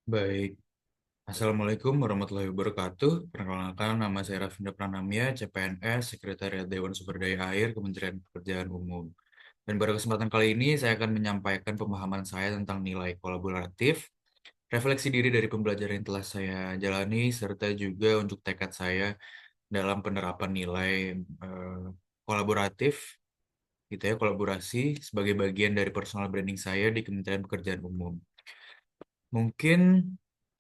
Baik, Assalamualaikum warahmatullahi wabarakatuh. Perkenalkan, nama saya Rafinda Pranamya, CPNS, Sekretariat Dewan Sumber Daya Air, Kementerian Pekerjaan Umum. Dan pada kesempatan kali ini, saya akan menyampaikan pemahaman saya tentang nilai kolaboratif, refleksi diri dari pembelajaran yang telah saya jalani, serta juga untuk tekad saya dalam penerapan nilai eh, kolaboratif, gitu ya, kolaborasi sebagai bagian dari personal branding saya di Kementerian Pekerjaan Umum. Mungkin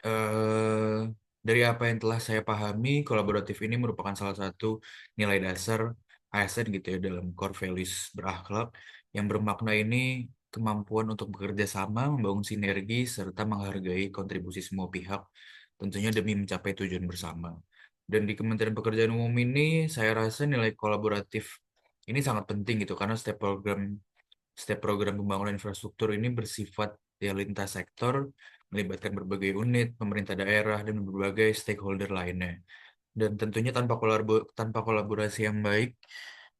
eh, dari apa yang telah saya pahami, kolaboratif ini merupakan salah satu nilai dasar ASN gitu ya dalam core values berakhlak yang bermakna ini kemampuan untuk bekerja sama, membangun sinergi, serta menghargai kontribusi semua pihak, tentunya demi mencapai tujuan bersama. Dan di Kementerian Pekerjaan Umum ini, saya rasa nilai kolaboratif ini sangat penting gitu karena setiap program pembangunan infrastruktur ini bersifat ya lintas sektor, melibatkan berbagai unit, pemerintah daerah, dan berbagai stakeholder lainnya. Dan tentunya tanpa kolaborasi yang baik,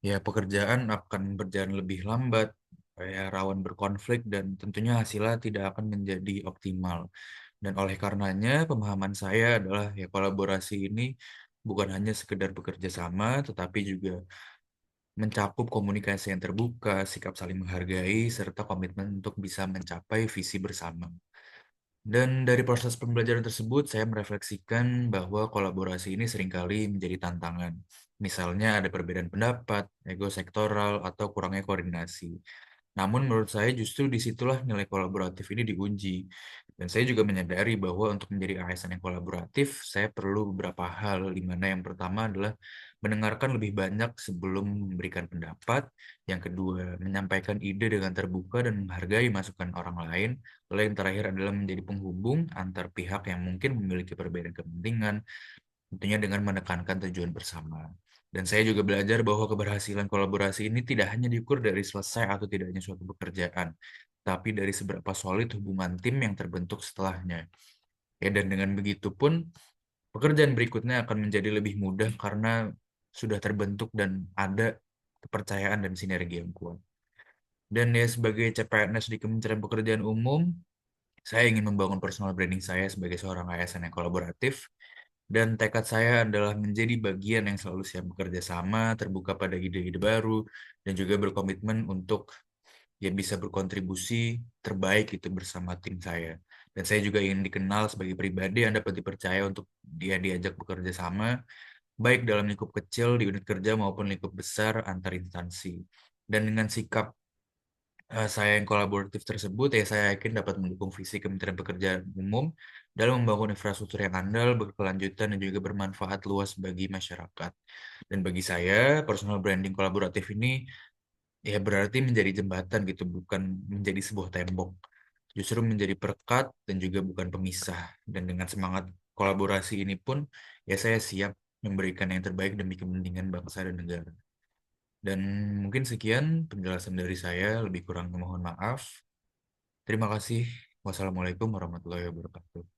ya pekerjaan akan berjalan lebih lambat, ya rawan berkonflik, dan tentunya hasilnya tidak akan menjadi optimal. Dan oleh karenanya, pemahaman saya adalah ya kolaborasi ini bukan hanya sekedar bekerja sama, tetapi juga mencakup komunikasi yang terbuka, sikap saling menghargai, serta komitmen untuk bisa mencapai visi bersama. Dan dari proses pembelajaran tersebut, saya merefleksikan bahwa kolaborasi ini seringkali menjadi tantangan. Misalnya ada perbedaan pendapat, ego sektoral, atau kurangnya koordinasi. Namun menurut saya justru disitulah nilai kolaboratif ini diuji. Dan saya juga menyadari bahwa untuk menjadi ASN yang kolaboratif, saya perlu beberapa hal, di mana yang pertama adalah mendengarkan lebih banyak sebelum memberikan pendapat. Yang kedua, menyampaikan ide dengan terbuka dan menghargai masukan orang lain. Lalu yang terakhir adalah menjadi penghubung antar pihak yang mungkin memiliki perbedaan kepentingan, tentunya dengan menekankan tujuan bersama. Dan saya juga belajar bahwa keberhasilan kolaborasi ini tidak hanya diukur dari selesai atau tidaknya suatu pekerjaan, tapi dari seberapa solid hubungan tim yang terbentuk setelahnya. Ya, dan dengan begitu pun pekerjaan berikutnya akan menjadi lebih mudah karena sudah terbentuk dan ada kepercayaan dan sinergi yang kuat. Dan ya sebagai CPNS di Kementerian Pekerjaan Umum, saya ingin membangun personal branding saya sebagai seorang ASN yang kolaboratif, dan tekad saya adalah menjadi bagian yang selalu siap bekerja sama, terbuka pada ide-ide baru, dan juga berkomitmen untuk ya bisa berkontribusi terbaik itu bersama tim saya. Dan saya juga ingin dikenal sebagai pribadi yang dapat dipercaya untuk dia diajak bekerja sama, baik dalam lingkup kecil di unit kerja maupun lingkup besar antar instansi. Dan dengan sikap saya yang kolaboratif tersebut, ya saya yakin dapat mendukung visi Kementerian Pekerjaan Umum dalam membangun infrastruktur yang andal, berkelanjutan, dan juga bermanfaat luas bagi masyarakat. Dan bagi saya, personal branding kolaboratif ini ya berarti menjadi jembatan gitu, bukan menjadi sebuah tembok. Justru menjadi perekat dan juga bukan pemisah. Dan dengan semangat kolaborasi ini pun, ya saya siap memberikan yang terbaik demi kepentingan bangsa dan negara. Dan mungkin sekian penjelasan dari saya, lebih kurang mohon maaf. Terima kasih. Wassalamualaikum warahmatullahi wabarakatuh.